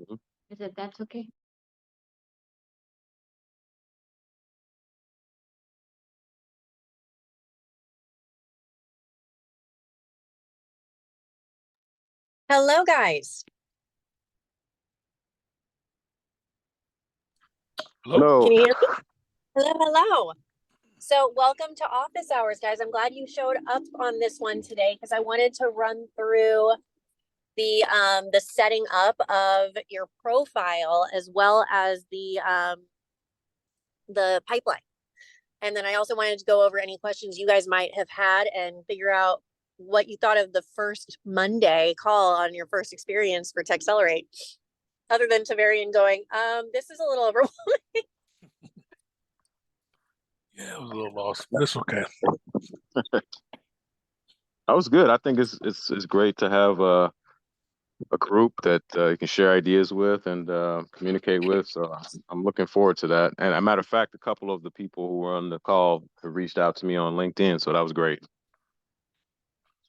Mhm. I said, that's okay. Hello, guys. Hello. Can you hear me? Hello, hello. So welcome to office hours, guys. I'm glad you showed up on this one today because I wanted to run through the setting up of your profile as well as the pipeline. And then I also wanted to go over any questions you guys might have had and figure out what you thought of the first Monday call on your first experience for TechSellerate. Other than Tavarian going, this is a little overwhelming. Yeah, it was a little lost, but it's okay. That was good. I think it's great to have a group that you can share ideas with and communicate with. So I'm looking forward to that. And as a matter of fact, a couple of the people who were on the call have reached out to me on LinkedIn, so that was great.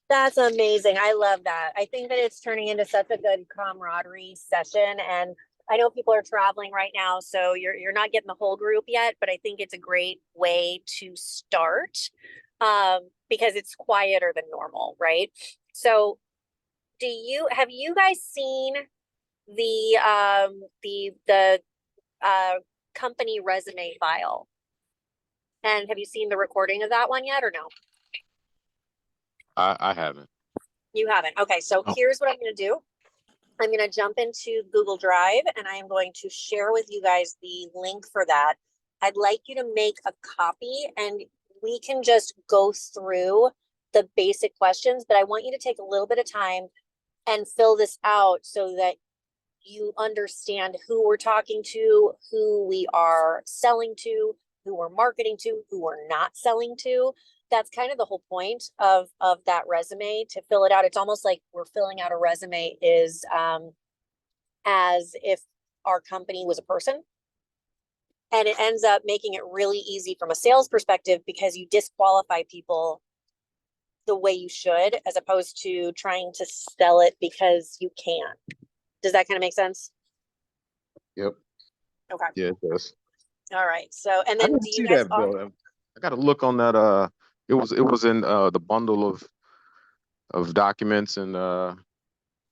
That's amazing. I love that. I think that it's turning into such a good camaraderie session. And I know people are traveling right now, so you're not getting the whole group yet, but I think it's a great way to start because it's quieter than normal, right? So have you guys seen the company resume file? And have you seen the recording of that one yet or no? I haven't. You haven't. Okay, so here's what I'm going to do. I'm going to jump into Google Drive and I am going to share with you guys the link for that. I'd like you to make a copy and we can just go through the basic questions, but I want you to take a little bit of time and fill this out so that you understand who we're talking to, who we are selling to, who we're marketing to, who we're not selling to. That's kind of the whole point of that resume, to fill it out. It's almost like we're filling out a resume is as if our company was a person. And it ends up making it really easy from a sales perspective because you disqualify people the way you should, as opposed to trying to sell it because you can. Does that kind of make sense? Yep. Okay. Yeah, it does. All right. So, and I then didn't do see you guys? that, Bill. I got to look on that. It was in the bundle of documents and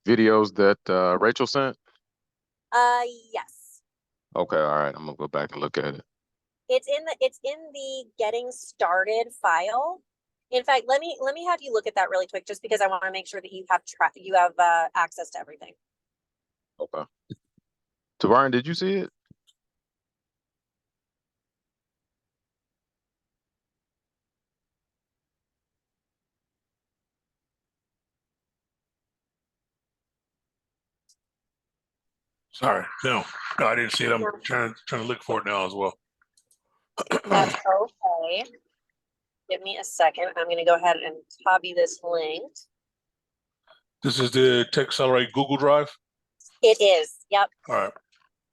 videos that Rachel sent. Yes. Okay, all right. I'm gonna go back and look at it. It's in the getting started file. In fact, let me have you look at that really quick, just because I want to make sure that you have access to everything. Okay. Tavarin, did you see it? Sorry, no, I didn't see it. I'm trying to look for it now as well. That's okay. Give me a second. I'm going to go ahead and copy this link. This is the TechSellerate Google Drive. It is. Yep. All right.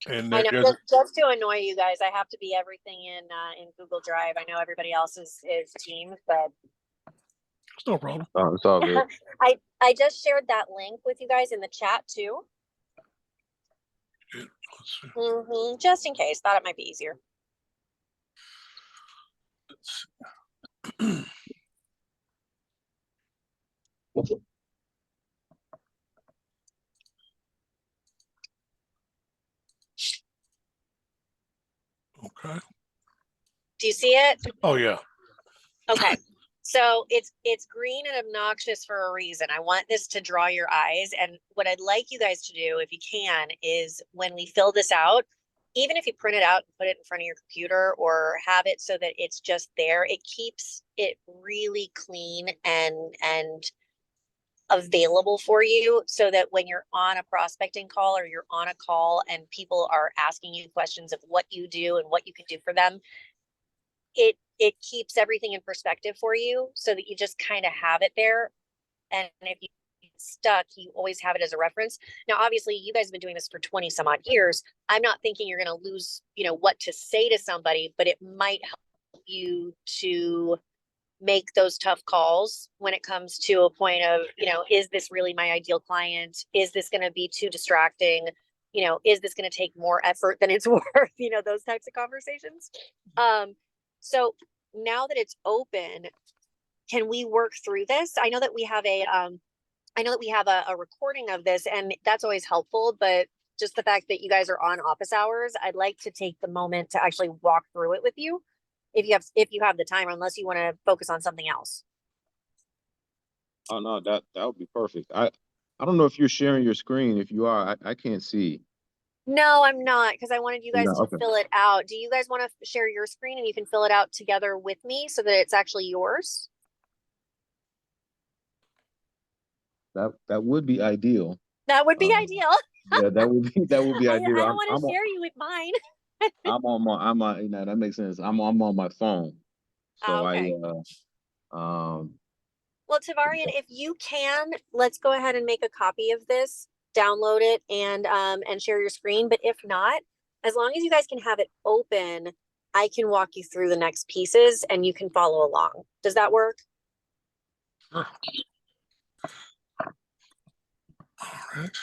And I know, just to annoy you guys, I have to be everything in Google Drive. I know everybody else is Teams, but it's no problem. Oh, it's all good. I just shared that link with you guys in the chat too. Just in case, thought it might be easier. Okay. Do you see it? Oh yeah. Okay. So it's green and obnoxious for a reason. I want this to draw your eyes. And what I'd like you guys to do, if you can, is when we fill this out, even if you print it out and put it in front of your computer or have it so that it's just there, it keeps it really clean and available for you, so that when you're on a prospecting call or you're on a call and people are asking you questions of what you do and what you can do for them, it keeps everything in perspective for you, so that you just kind of have it there. And if you get stuck, you always have it as a reference. Now, obviously, you guys have been doing this for 20 some odd years. I'm not thinking you're going to lose, what to say to somebody, but it might help you to make those tough calls when it comes to a point of, is this really my ideal client? Is this going to be too distracting? is this going to take more effort than it's worth? Those types of conversations. So now that it's open, can we work through this? I know that we have a recording of this, and that's always helpful, but just the fact that you guys are on office hours, I'd like to take the moment to actually walk through it with you if you have the time, unless you want to focus on something else. Oh no, that would be perfect. I don't know if you're sharing your screen. If you are, I can't see. No, I'm not, because I wanted you guys No, to okay. fill it out. Do you guys want to share your screen and you can fill it out together with me so that it's actually yours? That would be ideal. That would be Um, ideal. yeah, that would be I ideal. don't want to share you with mine. I'm on, that makes sense. I'm on my phone. So Okay. um Well, Tavarian, if you can, let's go ahead and make a copy of this, download it, and share your screen. But if not, as long as you guys can have it open, I can walk you through the next pieces and you can follow along. Does that work? Sure. All right.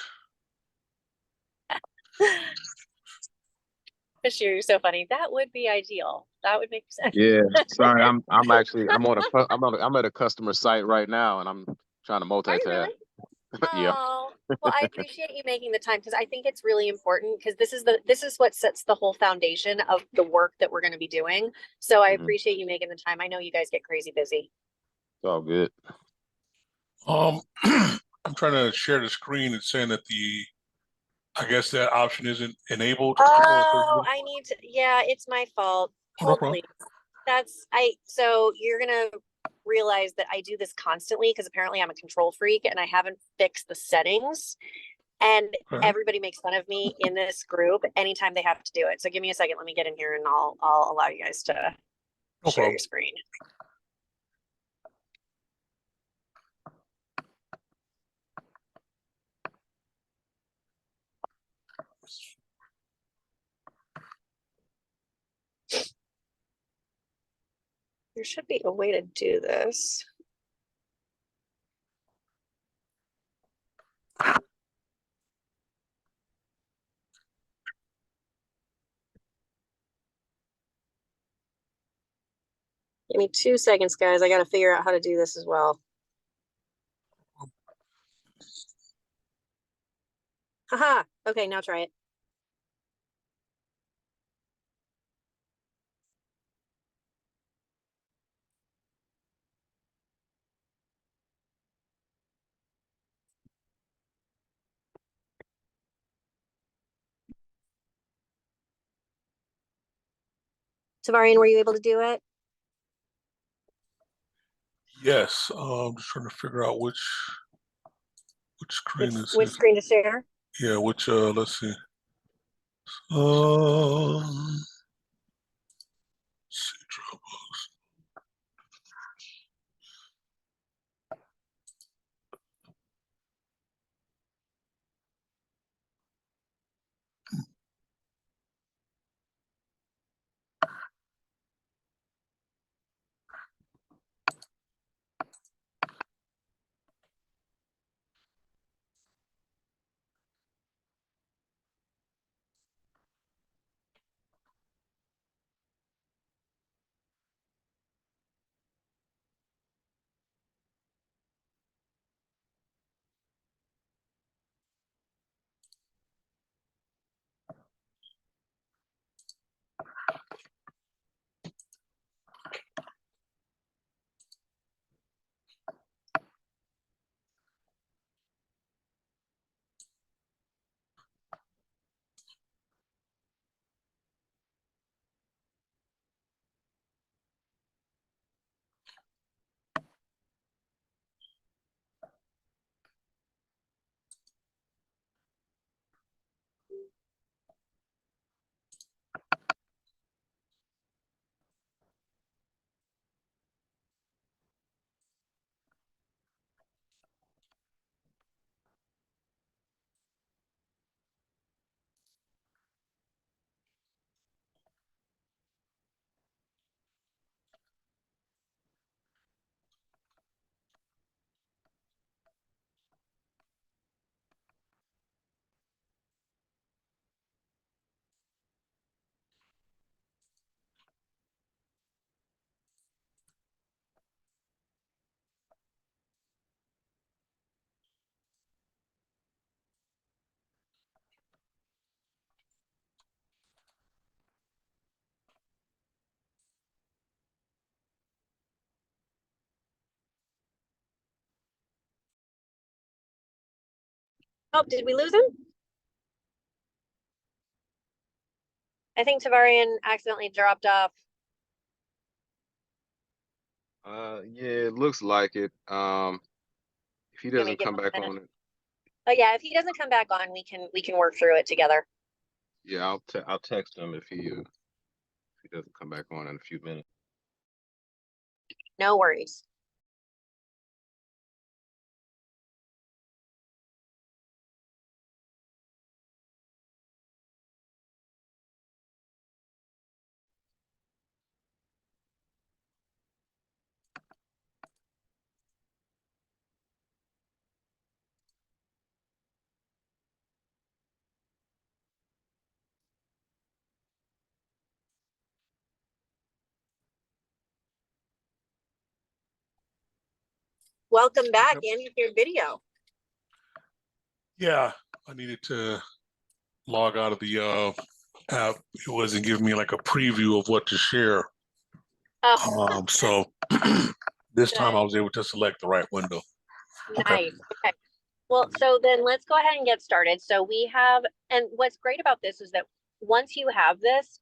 You're so funny. That would be ideal. That would make sense. yeah, sorry, I'm actually I'm at a customer site right now and I'm trying to Are you multitask. really? Yeah. Oh, well, I appreciate you making the time because I think it's really important because this is what sets the whole foundation of the work that we're going to be doing. So I Mhm. appreciate you making the time. I know you guys get crazy busy. It's all good. I'm trying to share the screen. It's saying that I guess that option isn't enabled. Oh, yeah, it's my fault. Oh, no Hold problem. please. So you're gonna realize that I do this constantly because apparently I'm a control freak and I haven't fixed the settings. And Okay. everybody makes fun of me in this group anytime they have to do it. So give me a second. Let me get in here and I'll allow you guys to No share problem. your screen. There should be a way to do this. Give me 2 seconds, guys. I got to figure out how to do this as well. Haha. Okay, now try it. Tavarian, were you able to do it? Yes. I'm just trying to figure out which screen this Which is. screen to share? Yeah, which let's see. Let's see, Dropbox. Oh, did we lose him? I think Tavarian accidentally dropped off. Yeah, it looks like it. If he Let me doesn't give come him a back minute. on it, Oh yeah, if he doesn't come back on, we can work through it together. yeah, I'll text him if he doesn't come back on in a few minutes. No worries. Welcome back, Yep. and your video. Yeah, I needed to log out of the app. It wasn't giving me like a preview of what to share. Oh, So this time good. I was able to select the right window. Okay. Nice. Okay. Well, so then let's go ahead and get started. So we have, and what's great about this is that once you have this,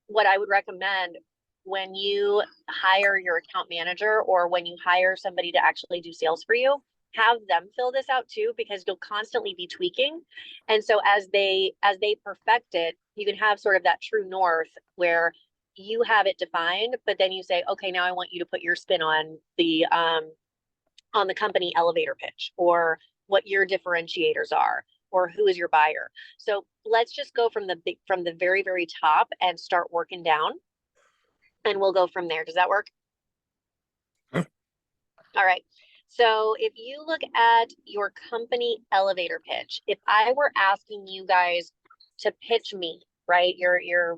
what I would recommend when you hire your account manager or when you hire somebody to actually do sales for you, have them fill this out too, because you'll constantly be tweaking. And so as they perfect it, you can have sort of that true north where you have it defined, but then you say, okay, now I want you to put your spin on the company elevator pitch, or what your differentiators are, or who is your buyer. So let's just go from the very, very top and start working down, and we'll go from there. Does that work? Okay. All right. So if you look at your company elevator pitch, if I were asking you guys to pitch me, right? You're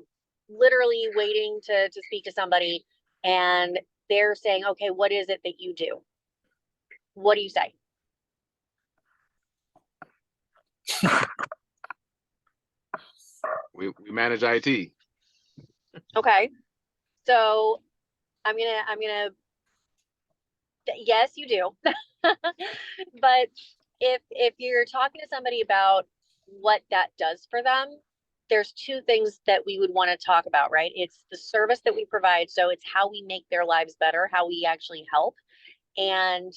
literally waiting to speak to somebody, and they're saying, okay, what is it that you do? What do you say? We manage IT. Okay. So I'm gonna yes, you do. But if you're talking to somebody about what that does for them, there's two things that we would want to talk about, right? It's the service that we provide, so it's how we make their lives better, how we actually help, and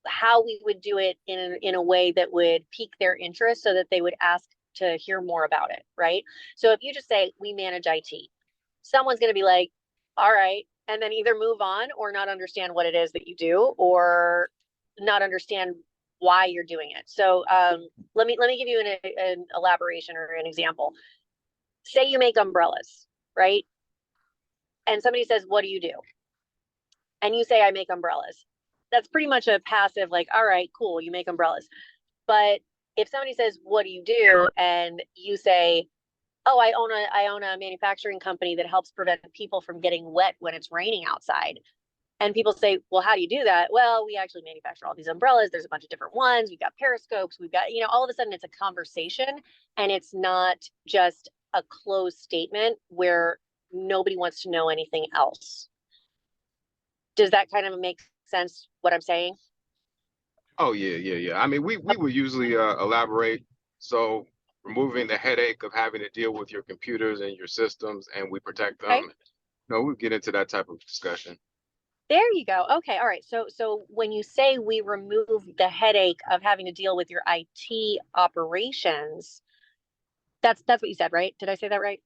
how we would do it in a way that would pique their interest so that they would ask to hear more about it, right? So if you just say we manage IT, someone's going to be like, all right, and then either move on or not understand what it is that you do, or not understand why you're doing it. So let me give you an elaboration or an example. Say you make umbrellas, right? And somebody says, what do you do? And you say, I make umbrellas. That's pretty much a passive, like, all right, cool, you make umbrellas. But if somebody says, what do you do? And you say, oh, I own a manufacturing company that helps prevent people from getting wet when it's raining outside. And people say, well, how do you do that? Well, we actually manufacture all these umbrellas. There's a bunch of different ones. We've got periscopes. We've got, all of a sudden it's a conversation, and it's not just a closed statement where nobody wants to know anything else. Does that kind of make sense what I'm saying? Oh yeah. I mean, we would usually elaborate. So removing the headache of having to deal with your computers and your systems, and we protect them. Okay. No, we get into that type of discussion. There you go. Okay. All right. So when you say we remove the headache of having to deal with your IT operations, that's what you said, right? Did I say that right?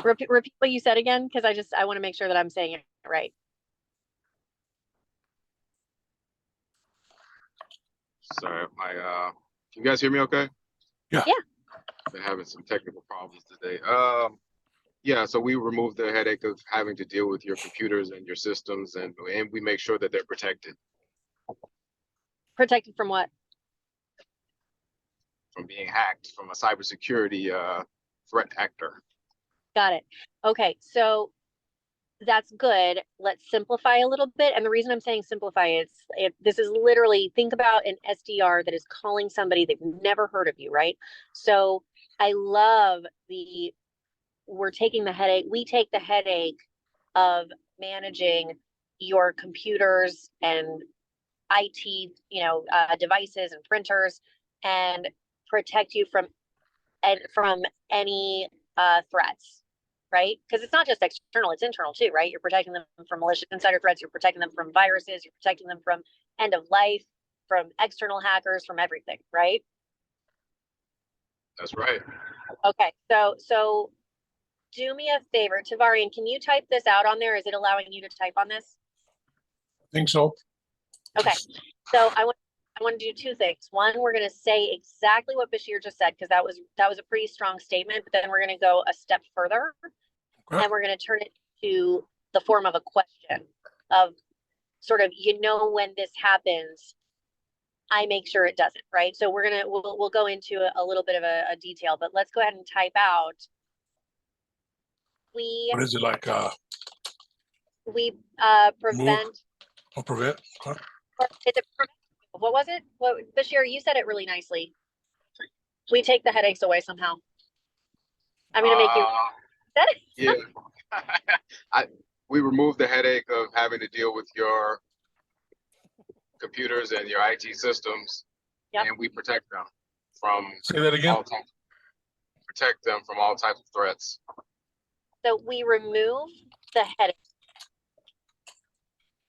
Repeat what you said again, because I want to make sure that I'm saying it right. Sorry, can you guys hear me okay? Yeah. Yeah. Been having some technical problems today. Yeah, so we remove the headache of having to deal with your computers and your systems, and we make sure that they're protected Protected from what? from being hacked from a cybersecurity threat actor. Got it. Okay. So that's good. Let's simplify a little bit. And the reason I'm saying simplify is if this is literally, think about an SDR that is calling somebody they've never heard of you, right? So I love we take the headache of managing your computers and IT, devices and printers, and protect you from any threats, right? Because it's not just external, it's internal too, right? You're protecting them from malicious insider threats, you're protecting them from viruses, you're protecting them from end of life, from external hackers, from everything, right? That's right. Okay, so do me a favor, Tavarian, can you type this out on there? Is it allowing you to type on this? I think so. Okay, so I want to do two things. One, we're going to say exactly what Bashir just said, because that was a pretty strong statement, but then we're going to go a step further, Okay. and we're going to turn it to the form of a question of sort of, when this happens, I make sure it doesn't, right? So we'll go into a little bit of a detail, but let's go ahead and type out. What is it like? We Move prevent, or prevent? Okay. or is it prevent? What was it? What, Bashir, you said it really nicely. We take the headaches away somehow. I'm gonna make you. Yeah. We remove the headache of having to deal with your computers and your IT systems, Yep. and we protect them from Say that again. protect them from all types of threats. So we remove the headache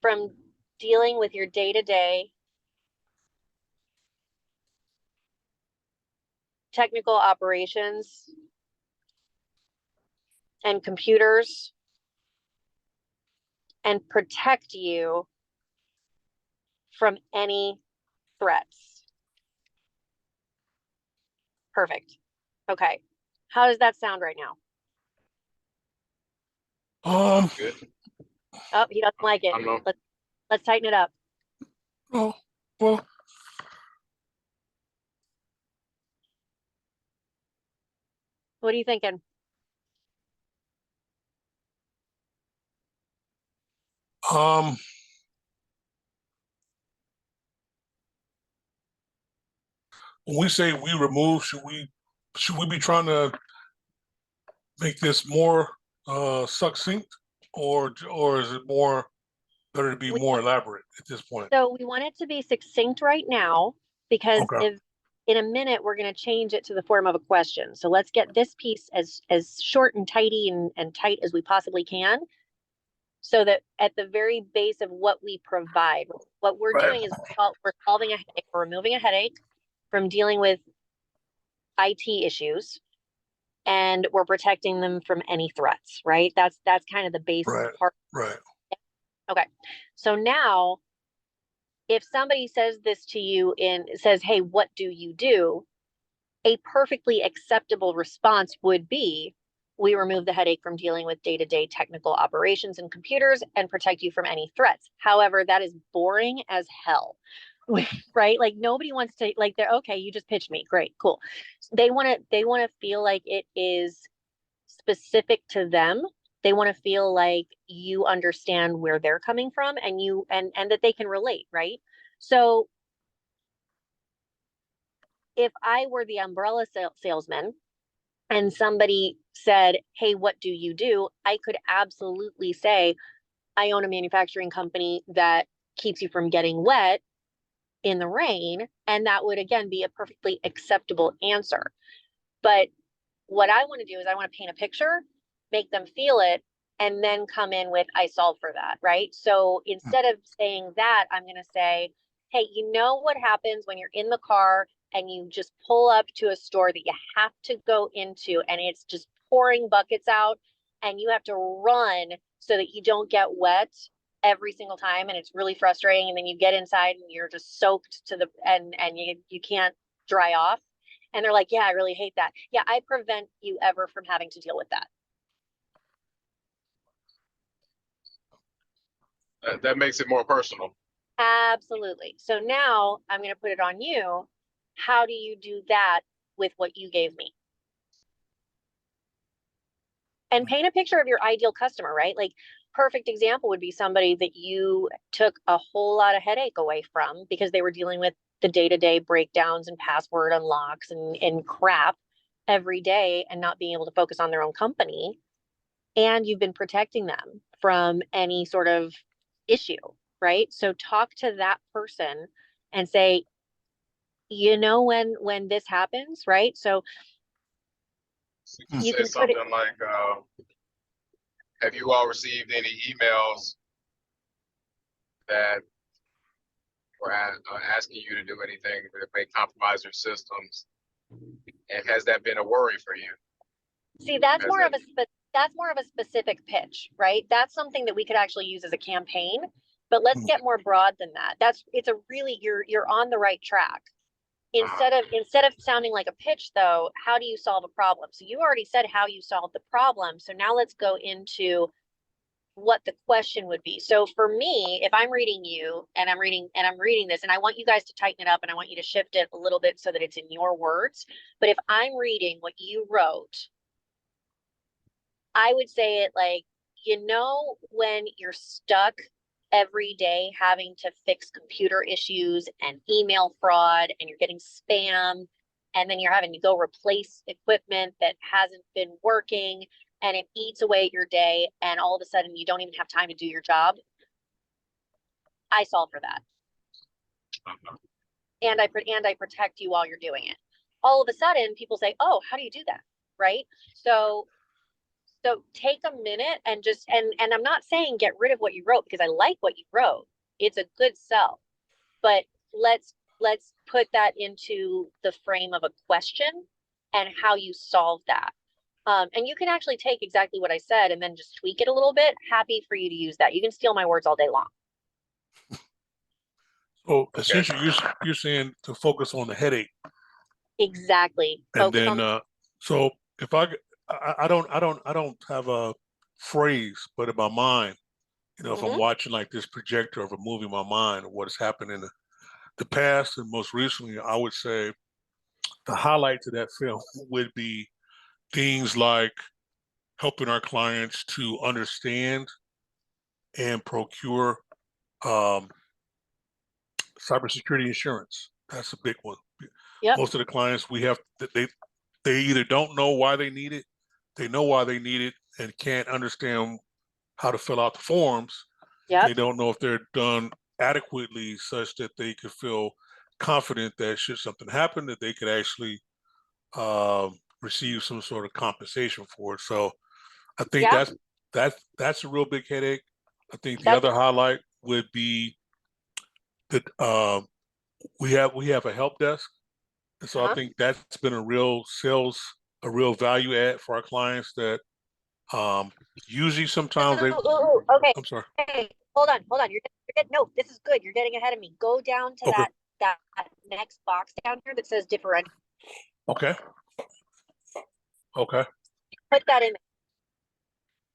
from dealing with your day-to-day technical operations and computers, and protect you from any threats. Perfect. Okay. How does that sound right now? Good. Oh, he doesn't like it. I don't know. Let's tighten it up. Oh, well, What are you thinking? um, when we say we remove, should we be trying to make this more succinct, or is it more better to be more elaborate at this point? So we want it to be succinct right now, because Okay. if in a minute we're going to change it to the form of a question. So let's get this piece as short and tidy and tight as we possibly can, so that at the very base of what we provide, what we're Right. doing is we're solving a headache, we're removing a headache from dealing with IT issues, and we're protecting them from any threats, right? That's kind of the base Right. part. Right. Okay. So now, if somebody says this to you and says, hey, what do you do? A perfectly acceptable response would be, we remove the headache from dealing with day-to-day technical operations and computers and protect you from any threats. However, that is boring as hell, right? Like, nobody wants to, like, they're okay, you just pitched me. Great, cool. They want to feel like it is specific to them. They want to feel like you understand where they're coming from, and you and that they can relate, right? So if I were the umbrella salesman and somebody said, hey, what do you do? I could absolutely say, I own a manufacturing company that keeps you from getting wet in the rain. And that would, again, be a perfectly acceptable answer. But what I want to do is I want to paint a picture, make them feel it, and then come in with, I solve for that, right? So instead of saying that, I'm going to say, hey, you know what happens when you're in the car and you just pull up to a store that you have to go into, and it's just pouring buckets out, and you have to run so that you don't get wet every single time, and it's really frustrating. And then you get inside and you're just soaked to the and you can't dry off. And they're like, yeah, I really hate that. Yeah, I prevent you ever from having to deal with that. That makes it more personal. Absolutely. So now I'm going to put it on you. How do you do that with what you gave me? And paint a picture of your ideal customer, right? Like, perfect example would be somebody that you took a whole lot of headache away from because they were dealing with the day-to-day breakdowns and password unlocks and crap every day, and not being able to focus on their own company. And you've been protecting them from any sort of issue, right? So talk to that person and say, when this happens, right? So You you said can put it, something like, have you all received any emails that were asking you to do anything that may compromise your systems? And has that been a worry for you? see, that's Has more of that, that's more of a specific pitch, right? That's something that we could actually use as a campaign, but let's get more broad than that. It's a really, you're on the right track. Instead of sounding like a pitch though, how do you solve a problem? So you already said how you solve the problem. So now let's go into what the question would be. So for me, if I'm reading you and I'm reading this, and I want you guys to tighten it up and I want you to shift it a little bit so that it's in your words. But if I'm reading what you wrote, I would say it like, when you're stuck every day having to fix computer issues and email fraud and you're getting spam, and then you're having to go replace equipment that hasn't been working and it eats away at your day, and all of a sudden you don't even have time to do your job. I solve for that. And I protect you while you're doing it. All of a sudden people say, oh, how do you do that? Right? So take a minute and and I'm not saying get rid of what you wrote, because I like what you wrote. It's a good sell. But let's put that into the frame of a question and how you solve that. And you can actually take exactly what I said and then just tweak it a little bit. Happy for you to use that. You can steal my words all day long. So essentially, you're saying to focus on the headache, Exactly. and Focus then on so if I don't have a phrase, but in my mind, if I'm watching like this projector of a movie in my mind of what has happened in the past and most recently, I would say the highlights of that film would be things like helping our clients to understand and procure um, cybersecurity insurance. That's a big one. Yep. Most of the clients we have, they either don't know why they need it, they know why they need it, and can't understand how to fill out the forms. Yep. They don't know if they're done adequately such that they could feel confident that should something happen, that they could actually receive some sort of compensation for it. So I think Yeah. that's a real big headache. I think the That's other highlight would be that we have a help desk, and so I think that's been a real value add for our clients. That usually sometimes they. okay. I'm sorry. Hey, hold on. You're getting, no, this is good. You're getting ahead of me. Go down to Okay. that next box down here that says differential. Okay. Okay. Put that in.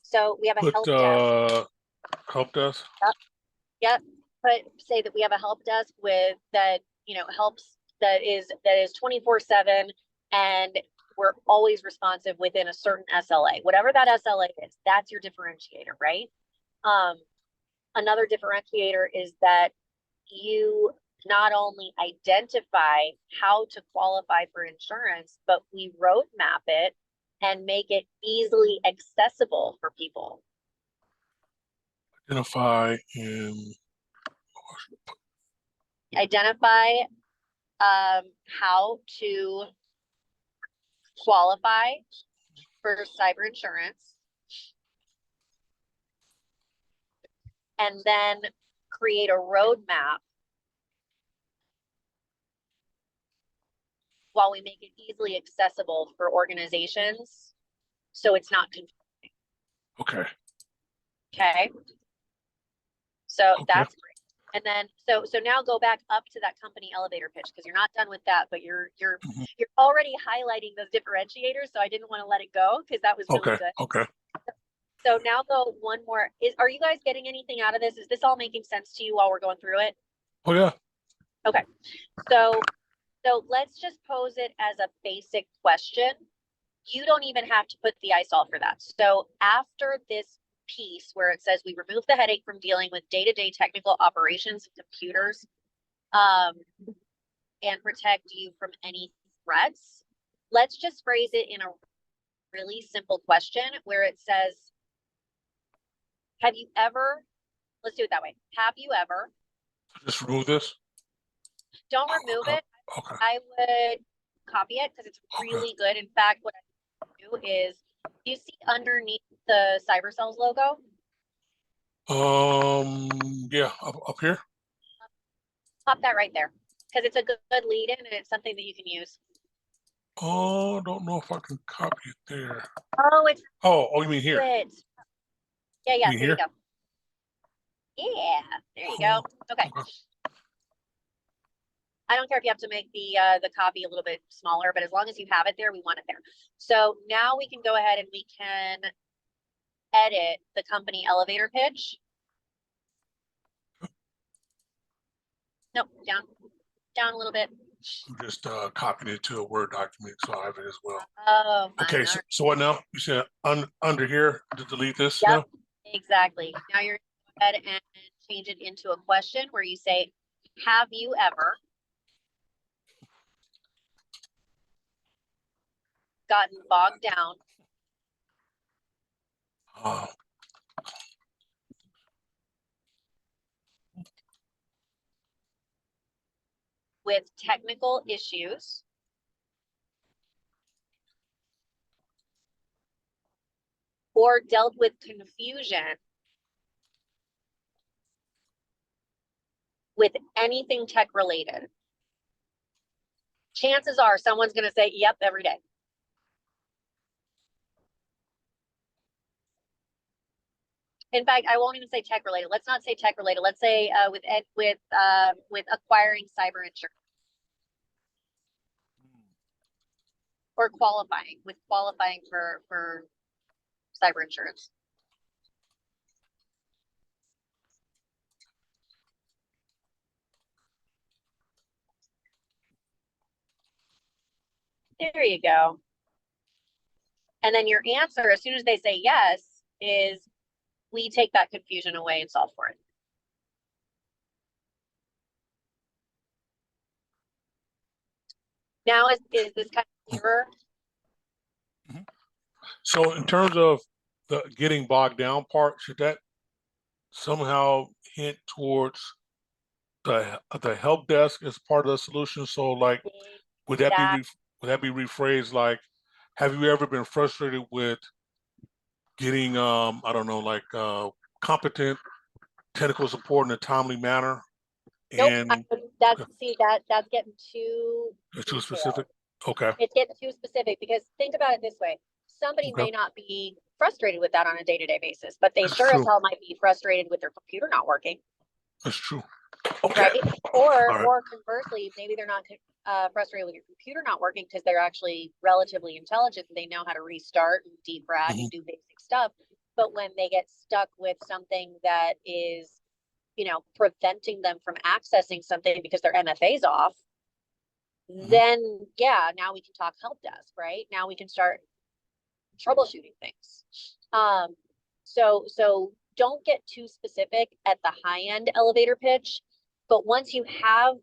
So we have a help desk. Help desk. Yep. Say that we have a help desk with that, helps that is 24/7, and we're always responsive within a certain SLA. Whatever that SLA is, that's your differentiator, right? Another differentiator is that you not only identify how to qualify for insurance, but we roadmap it and make it easily accessible for people. Identify and how to qualify for cyber insurance, and then create a roadmap while we make it easily accessible for organizations, so it's not confusing. okay. Okay. So that's great. And then so now go back up to that company elevator pitch, because you're not done with that, but you're already highlighting those differentiators. So I didn't want to let it go, because that was really good. Okay. So now go one more. Are you guys getting anything out of this? Is this all making sense to you while we're going through it? Oh yeah. Okay. So let's just pose it as a basic question. You don't even have to put the ISOL for that. So after this piece where it says we remove the headache from dealing with day-to-day technical operations of computers, and protect you from any threats, let's just phrase it in a really simple question where it says, have you ever let's do it that way. Have you ever, Just remove this. don't remove Okay. it. Okay. I would copy it because it's really good. In fact, what I do is, you see underneath the CyberSells logo? Yeah, up here. Pop that right there because it's a good lead in and it's something that you can use. Oh, don't know if I can copy it there. Oh, it's Oh, you mean here? it. Yeah, You mean there you here? go. Yeah, there you Oh, go. Okay. I don't care if you have to make the copy a little bit smaller, but as long as you have it there, we want it there. So now we can go ahead and we can edit the company elevator pitch. Nope, down a little bit. I'm just copying it to a Word document, so I have it as well. Oh, fine. Okay, All so, right. so what now? You said under here to delete this Yep. now? Exactly. Now you're gonna go ahead and change it into a question where you say, have you ever gotten bogged down Uh, with technical issues or dealt with confusion with anything tech related? Chances are someone's going to say, yep, every day. In fact, I won't even say tech related. Let's not say tech related. Let's say with acquiring cyber insurance or qualifying for cyber insurance. There you go. And then your answer, as soon as they say yes, is we take that confusion away and solve for it. Now is this kind of clearer? so in terms of the getting bogged down part, should that somehow hint towards the help desk as part of the solution? So like, would that be rephrased like, have you ever been frustrated with getting I don't know, like competent technical support in a timely manner? Nope. And That's getting too it's too detailed. specific. Okay. It's getting too specific because think about it this way. Somebody Okay. may not be frustrated with that on a day-to-day basis, but they That's sure as true. hell might be frustrated with their computer not working, That's true. Okay. right? Or All right. or conversely, maybe they're not frustrated with your computer not working because they're actually relatively intelligent and they know how to restart and defrag and do basic stuff. But when they get stuck with something that is, preventing them from accessing something because their MFA's off, then yeah, now we can talk help desk, right? Now we can start troubleshooting things. So don't get too specific at the high end elevator pitch, but once you have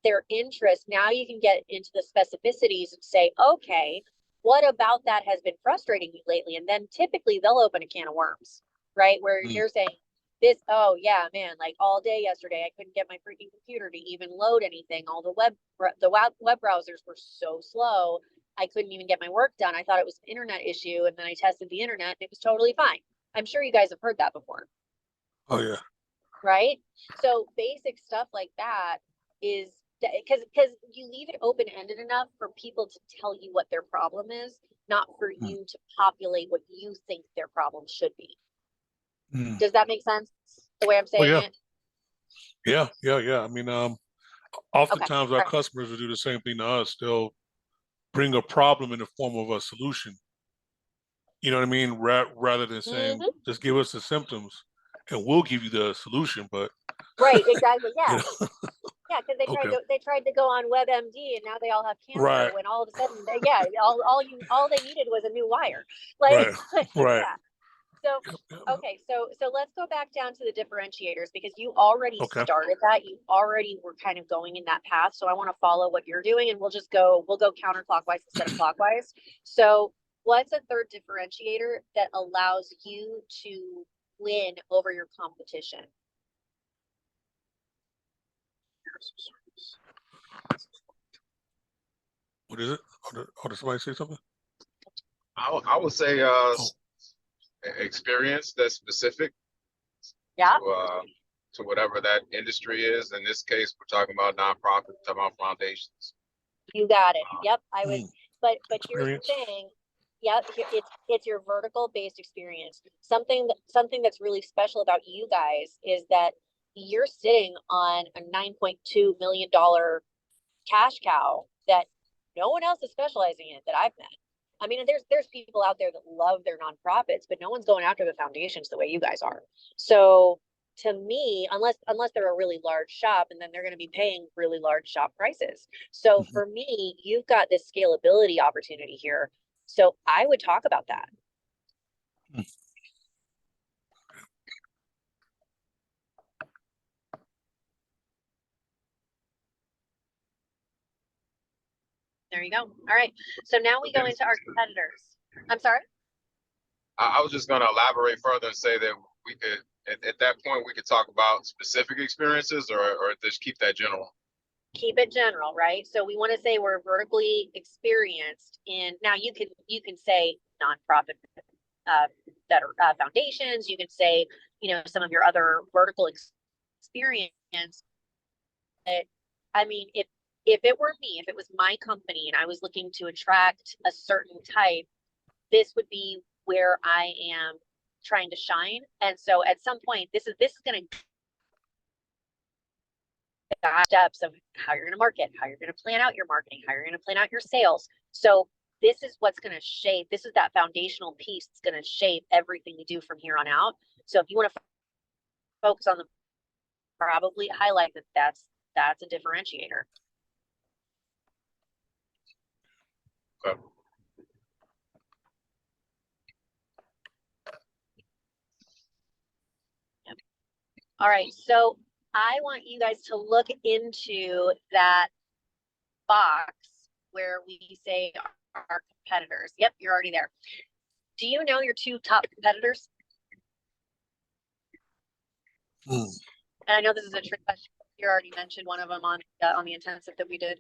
their interest, now you can get into the specificities and say, okay, what about that has been frustrating you lately? And then typically they'll open a can of worms, right? Where you're saying this, oh yeah, man, like all day yesterday, I couldn't get my freaking computer to even load anything. All the web browsers were so slow. I couldn't even get my work done. I thought it was an internet issue. And then I tested the internet and it was totally fine. I'm sure you guys have heard that before. Oh yeah. Right? So basic stuff like that is because you leave it open-ended enough for people to tell you what their problem is, not for you to populate what you think their problem should be. Does that make sense the way I'm saying it? Yeah. I mean, oftentimes our customers will do the same thing to us. They'll bring a problem in the form of a solution. You know what I mean? Rather than saying, just give us the symptoms and we'll give you the solution. But right, exactly. Yeah. You know? Yeah, because they tried to go on WebMD and now they all have cancer. Right. When all of a sudden, all they needed was a new wire. Right. Yeah. So okay, so let's go back down to the differentiators because you already started that. You already were kind of going in that path. So I want to follow what you're doing, and we'll go counterclockwise instead of clockwise. So what's a third differentiator that allows you to win over your competition? What is it? Or did somebody say something? I would say experience that's specific Yeah. to whatever that industry is. In this case, we're talking about nonprofit, talking about foundations. You got it. Yep. I would, but here's the Experience. thing. Yep. It's your vertical based experience. Something that's really special about you guys is that you're sitting on a $9.2 million cash cow that no one else is specializing in that I've met. I mean, there's people out there that love their nonprofits, but no one's going after the foundations the way you guys are. So to me, unless they're a really large shop, and then they're going to be paying really large shop prices. So for me, you've got this scalability opportunity here. So I would talk about that. There you go. All right. So now we go into our competitors. I'm sorry? I was just going to elaborate further and say that we could, at that point, we could talk about specific experiences or just keep that general. Keep it general, right? So we want to say we're vertically experienced in, now you can say nonprofit that are foundations. You can say, some of your other vertical experience. But, I mean, if it were me, if it was my company and I was looking to attract a certain type, this would be where I am trying to shine. And so at some point, this is going to steps of how you're going to market, how you're going to plan out your marketing, how you're going to plan out your sales. So this is what's going to shape, this is that foundational piece that's going to shape everything you do from here on out. So if you want to focus on probably highlight that's a differentiator. Okay. All right, so I want you guys to look into that box where we say our competitors. Yep, you're already there. Do you know your two top competitors? And I know this is a trick question. You already mentioned one of them on the intensive that we did.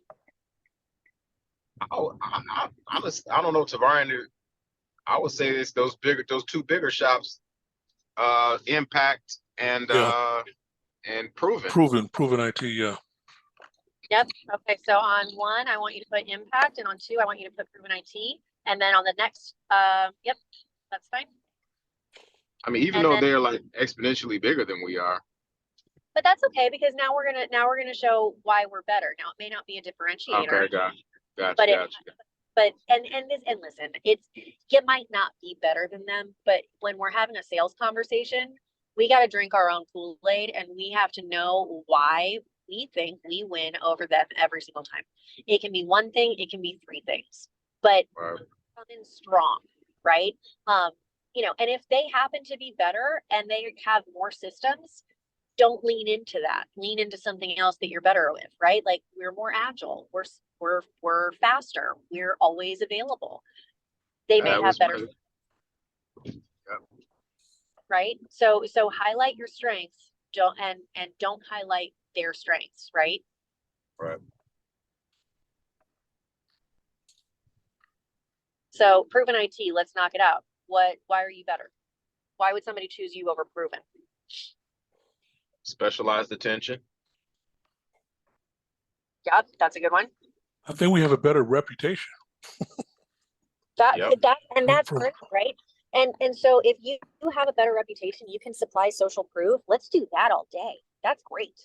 I don't know, Tavarian. I would say it's those two bigger shops, Impact and Proven. Proven IT, yeah. Yep. Okay. So on one, I want you to put Impact, and on two, I want you to put Proven IT, and then on the next, yep, that's fine. I mean, even though they're like exponentially bigger than we are. But that's okay, because now we're gonna show why we're better. Now it may not be a differentiator. Okay, gotcha. But listen, you might not be better than them, but when we're having a sales conversation, we got to drink our own Kool-Aid, and we have to know why we think we win over them every single time. It can be one thing, it can be three things, but come in strong, right? And if they happen to be better and they have more systems, don't lean into that. Lean into something else that you're better with, right? Like, we're more agile, we're faster, we're always available. They may have better, right? So highlight your strengths, don't highlight their strengths, right? Right. So Proven IT, let's knock it out. Why are you better? Why would somebody choose you over Proven? Specialized attention. Yeah, that's a good one. I think we have a better reputation. That's great, right? And so if you have a better reputation, you can supply social proof. Let's do that all day. That's great.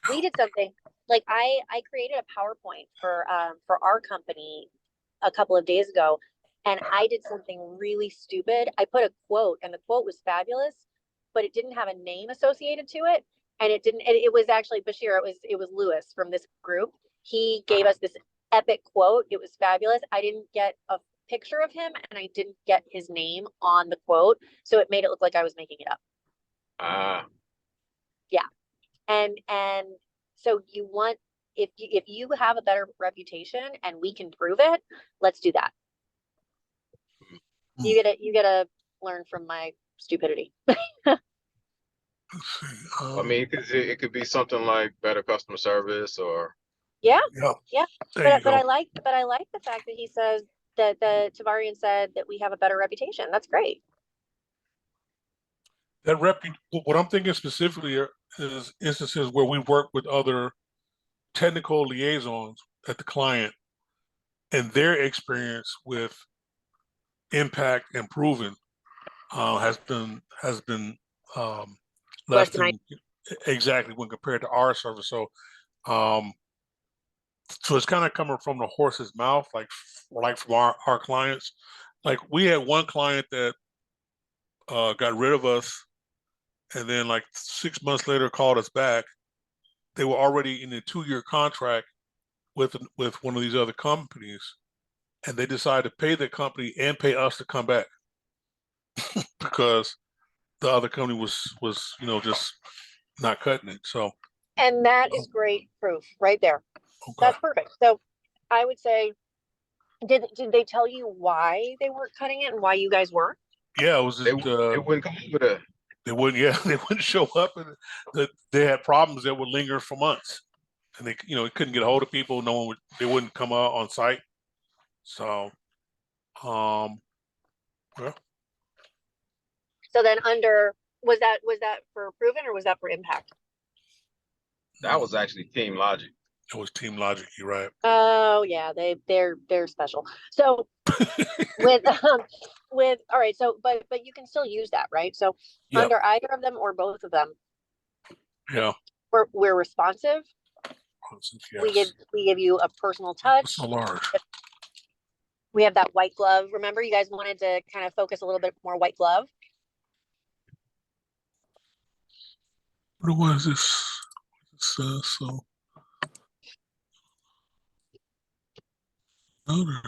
We did something like I created a PowerPoint for our company a couple of days ago, and I did something really stupid. I put a quote, and the quote was fabulous, but it didn't have a name associated to it. And it was actually Bashir. It was Lewis from this group. He gave us this epic quote. It was fabulous. I didn't get a picture of him, and I didn't get his name on the quote. So it made it look like I was making it up. Yeah. And so you want, if you have a better reputation and we can prove it, let's do that. You gotta learn from my stupidity. Let's see. I mean, it could be something like better customer service or Yeah, Yeah, yeah. there you But go. I like the fact that he says that the Tavarian said that we have a better reputation. That's great. That what I'm thinking specifically is instances where we work with other technical liaisons at the client and their experience with impact and proven has been less Less than I. than exactly when compared to our service. Um, so it's kind of coming from the horse's mouth, like from our clients. Like we had one client that got rid of us, and then like 6 months later called us back. They were already in a 2-year contract with one of these other companies, and they decided to pay the company and pay us to come back because the other company was just not cutting it. So And that is great proof right there. okay, That's perfect. So I would say, did they tell you why they weren't cutting it and why you guys were? yeah, it was just they wouldn't come over there. they wouldn't they wouldn't show up, and they had problems that would linger for months, and they couldn't get a hold of people. They wouldn't come out on site. So well, So then was that for proven or was that for impact? That was actually Team Logic. it was Team Logic. You're right. Oh yeah, they're special. So with all right, so but you can still use that, right? So Yeah, under either of them or both of them, yeah. we're responsive. Yes. We give you a personal touch. So large. We have that white glove. Remember, you guys wanted to kind of focus a little bit more white glove. What was this? So another.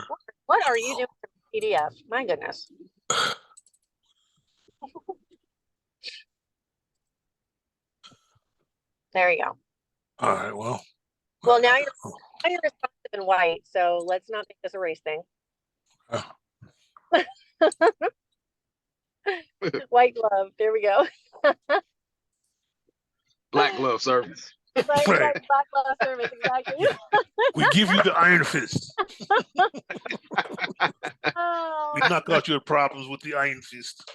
What are you doing with the PDF? My goodness. There you go. All right. Well. Well, now you're responsive in white, so let's not make this a race thing. White glove. There we go. Black glove service. Right, Right. black glove service, exactly. We give you the iron fist. Oh, We knock out your problems with the iron fist.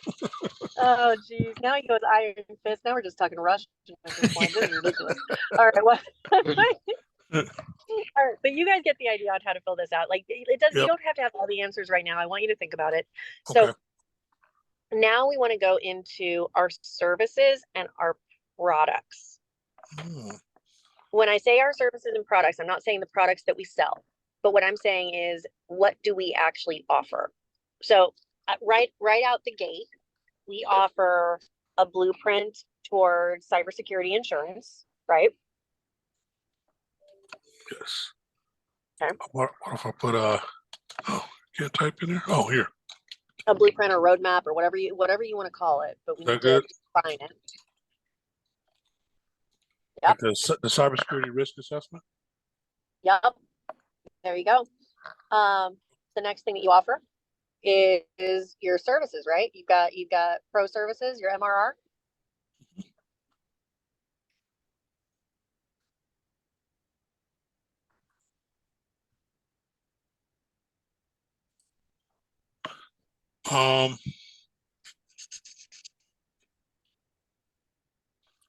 oh, geez. Now he goes iron fist. Now we're just talking Russian at this point. This is ridiculous. All right, well, all right, but you guys get the idea on how to fill this out. Like it does. Yep. You don't have to have all the answers right now. I want you to think about it. So Okay. now we want to go into our services and our products. When I say our services and products, I'm not saying the products that we sell, but what I'm saying is, what do we actually offer? So right out the gate, we offer a blueprint towards cybersecurity insurance, right? Yes. Okay. What if I put can't type in there? Oh, here. A blueprint or roadmap or whatever you want to call it, but we need to define it. Yep. Like the cybersecurity risk assessment. Yep. There you go. The next thing that you offer is your services, right? You've got pro services, your MRR.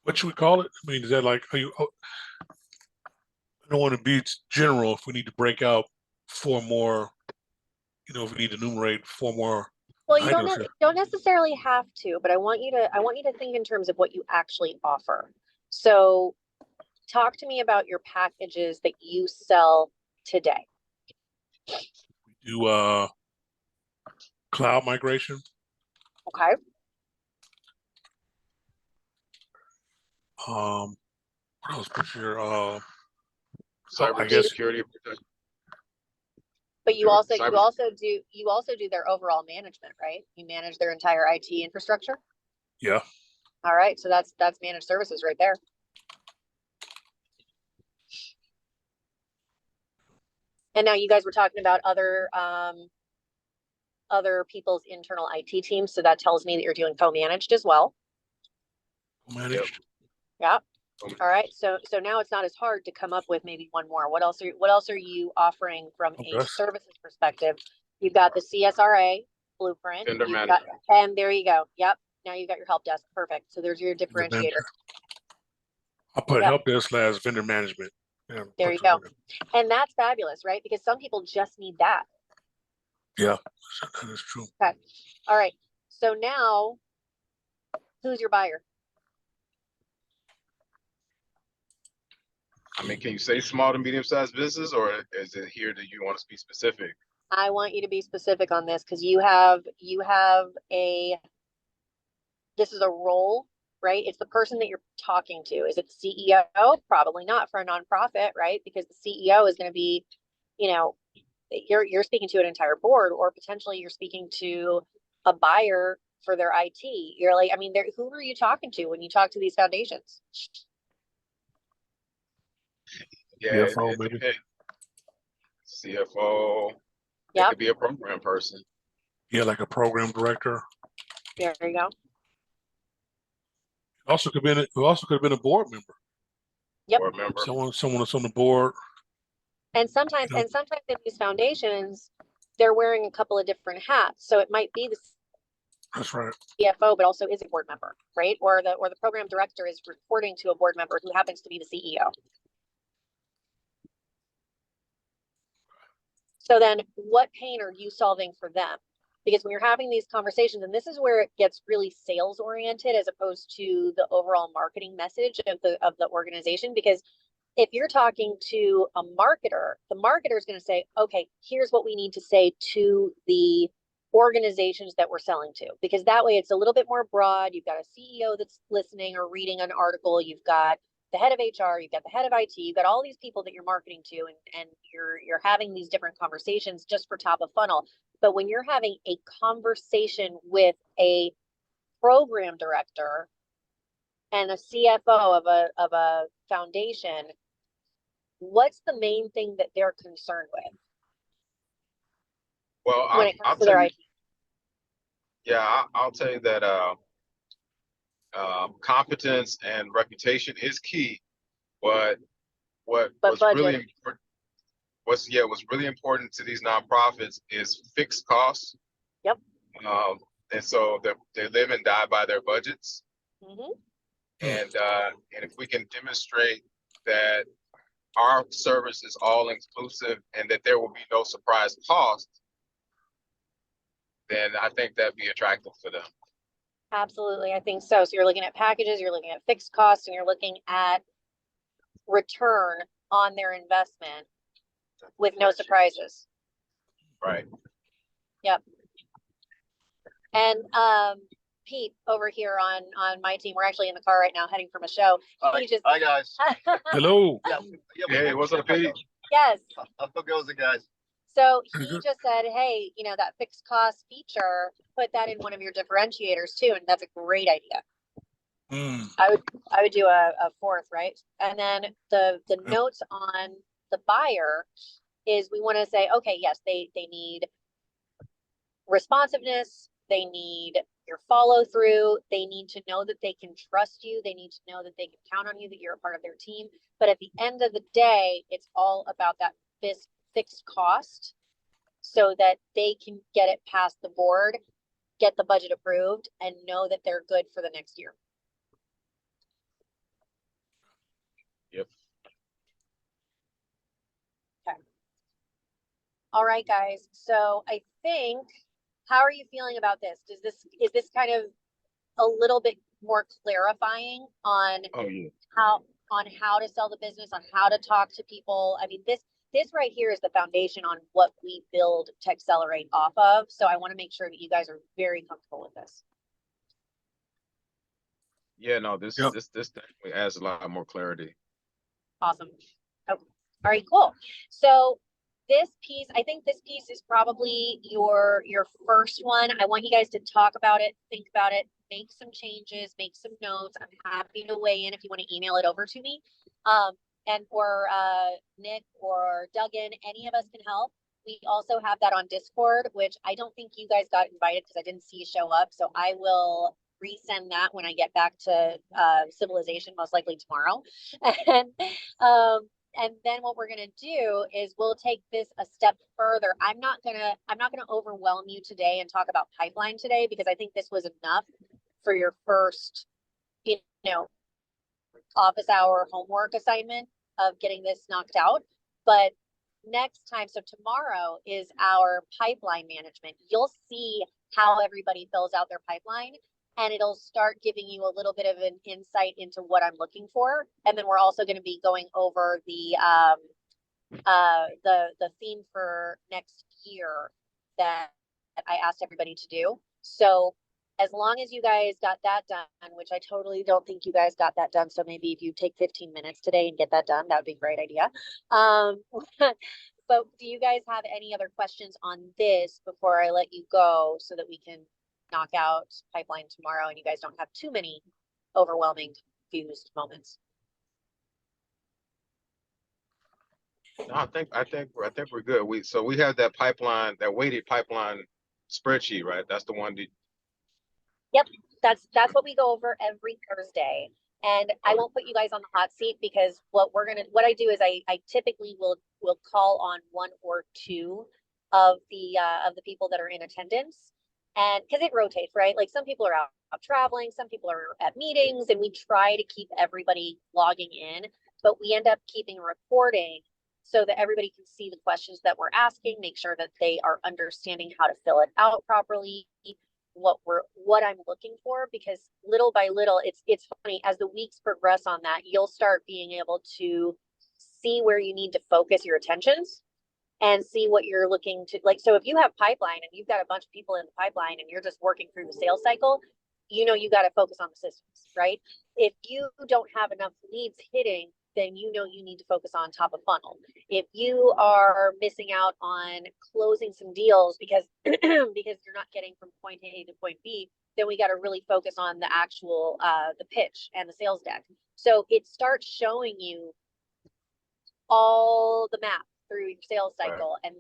What should we call it? I mean, is that like, I don't want to be general if we need to break out 4 more, if we need to enumerate 4 more. Well, you don't necessarily have to, but I want you to think in terms of what you actually offer. So talk to me about your packages that you sell today. We do cloud migration. Okay. What else? Picture Cybersecurity. But you also do their overall management, right? You manage their entire IT infrastructure. Yeah. All right, so that's managed services right there. And now you guys were talking about other people's internal IT teams, so that tells me that you're doing co-managed as well. Managed. Yeah. All right. So now it's not as hard to come up with maybe one more. What else are you offering from a Okay. services perspective? You've got the CSRA blueprint. Vendor You've got, management. and there you go. Yep. Now you've got your help desk. Perfect. So there's your differentiator. I put Yep. help desk slash vendor management. Yeah, There you go. And that's fabulous, right? Because some people just need that. Yeah, that is true. Okay. All right. So now, who's your buyer? I mean, can you say small to medium sized business, or is it here that you want to be specific? I want you to be specific on this because you have this is a role, right? It's the person that you're talking to. Is it the CEO? Probably not for a nonprofit, right? Because the CEO is going to be, you know, you're speaking to an entire board, or potentially you're speaking to a buyer for their IT. You're like, I mean, who are you talking to when you talk to these foundations? Yeah, CFO it maybe. depends. CFO. It Yep. could be a program person. Yeah, like a program director. There you go. Also could have been a board member. Yep. Board member. Someone that's on the board. And sometimes in these foundations, they're wearing a couple of different hats. So it might be the That's right. CFO, but also is a board member, right? Or the program director is reporting to a board member who happens to be the CEO. So then what pain are you solving for them? Because when you're having these conversations, and this is where it gets really sales oriented as opposed to the overall marketing message of the organization. Because if you're talking to a marketer, the marketer is going to say, okay, here's what we need to say to the organizations that we're selling to, because that way it's a little bit more broad. You've got a CEO that's listening or reading an article. You've got the head of HR, you've got the head of IT, you've got all these people that you're marketing to, and you're having these different conversations just for top of funnel. But when you're having a conversation with a program director and a CFO of a foundation, what's the main thing that they're concerned with Well, when it I'll comes to tell their you. IT? Yeah, I'll tell you that competence and reputation is key. But what But was budget. really what's really important to these nonprofits is fixed costs. Yep. And so they live and die by their budgets. Mm-hmm. And if we can demonstrate that our service is all inclusive and that there will be no surprise cost, then I think that'd be attractive for them. Absolutely, I think so. So you're looking at packages, you're looking at fixed costs, and you're looking at return on their investment with no surprises. Right. Yep. And Pete over here on my team, we're actually in the car right now heading from a show. Hi guys. Hello. Hey, what's up, Pete? Yes. How goes it, guys? So he just said, hey, that fixed cost feature, put that in one of your differentiators too, and that's a great idea. I would do a fourth, right? And then the notes on the buyer is we want to say, okay, yes, they need responsiveness, they need your follow through, they need to know that they can trust you, they need to know that they can count on you, that you're a part of their team. But at the end of the day, it's all about that fixed cost so that they can get it past the board, get the budget approved, and know that they're good for the next year. Yep. Okay. All right, guys. So I think, how are you feeling about this? Is this kind of a little bit more clarifying on how to sell the business, on how to talk to people? I mean, this right here is the foundation on what we build TechSellerate off of. So I want to make sure that you guys are very comfortable with this. Yeah, no, this definitely adds a lot more clarity. Awesome. Oh, all right, cool. So this piece, I think this piece is probably your first one. I want you guys to talk about it, think about it, make some changes, make some notes. I'm happy to weigh in if you want to email it over to me. Or Nick or Duggan, any of us can help. We also have that on Discord, which I don't think you guys got invited because I didn't see you show up. So I will resend that when I get back to civilization, most likely tomorrow. And then what we're gonna do is we'll take this a step further. I'm not gonna overwhelm you today and talk about pipeline today, because I think this was enough for your first, you know, office hour homework assignment of getting this knocked out. But next time, so tomorrow is our pipeline management. You'll see how everybody fills out their pipeline, and it'll start giving you a little bit of an insight into what I'm looking for. And then we're also going to be going over the theme for next year that I asked everybody to do. So as long as you guys got that done, which I totally don't think you guys got that done. So maybe if you take 15 minutes today and get that done, that would be a great idea. But do you guys have any other questions on this before I let you go, so that we can knock out pipeline tomorrow and you guys don't have too many overwhelming, confused moments? No, I think we're good. We have that pipeline, that weighted pipeline spreadsheet, right? That's the one that. Yep, that's what we go over every Thursday. And I won't put you guys on the hot seat, because what I do is I typically will call on one or two of the people that are in attendance, and because it rotates, right? Like some people are out traveling, some people are at meetings, and we try to keep everybody logging in, but we end up keeping a recording so that everybody can see the questions that we're asking, make sure that they are understanding how to fill it out properly, what I'm looking for, because little by little, it's funny, as the weeks progress on that, you'll start being able to see where you need to focus your attentions and see what you're looking to, like, so if you have pipeline and you've got a bunch of people in the pipeline and you're just working through the sales cycle, you know, you got to focus on the systems, right? If you don't have enough leads hitting, then you know you need to focus on top of funnel. If you are missing out on closing some deals because because you're not getting from point A to point B, then we got to really focus on the actual the pitch and the sales deck. So it starts showing you all the map through your sales cycle, right. And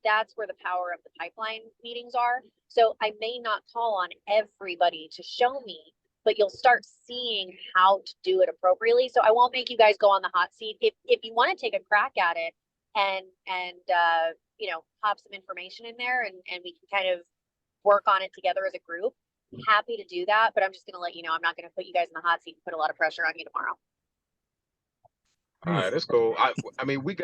that's where the power of the pipeline meetings are. So I may not call on everybody to show me, but you'll start seeing how to do it appropriately. So I won't make you guys go on the hot seat. If you want to take a crack at it and you know, pop some information in there and we can kind of work on it together as a group, happy to do that. But I'm just going to let you know, I'm not going to put you guys in the hot seat and put a lot of pressure on you tomorrow. All right, that's cool. I mean, we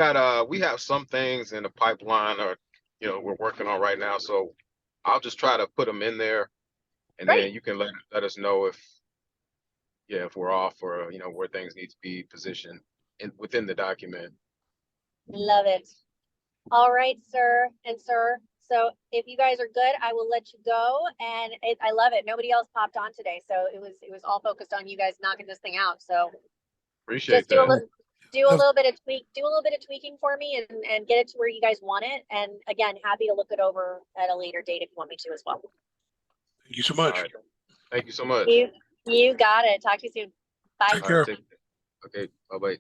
have some things in the pipeline, or you know, we're working on right now. So I'll just try to put them in there, and Great. then you can let us know if we're off, or you know, where things need to be positioned within the document. Love it. All right, sir and sir. So if you guys are good, I will let you go. And I love it. Nobody else popped on today, so it was all focused on you guys knocking this thing out. So appreciate just do a little bit of tweaking for me and get it to where you guys want it. And again, happy to look it over at a later date if you want me to as well. Thank you so much. Right. Thank you so much. You got it. Talk to you soon. Bye. Take care. Okay. Bye-bye.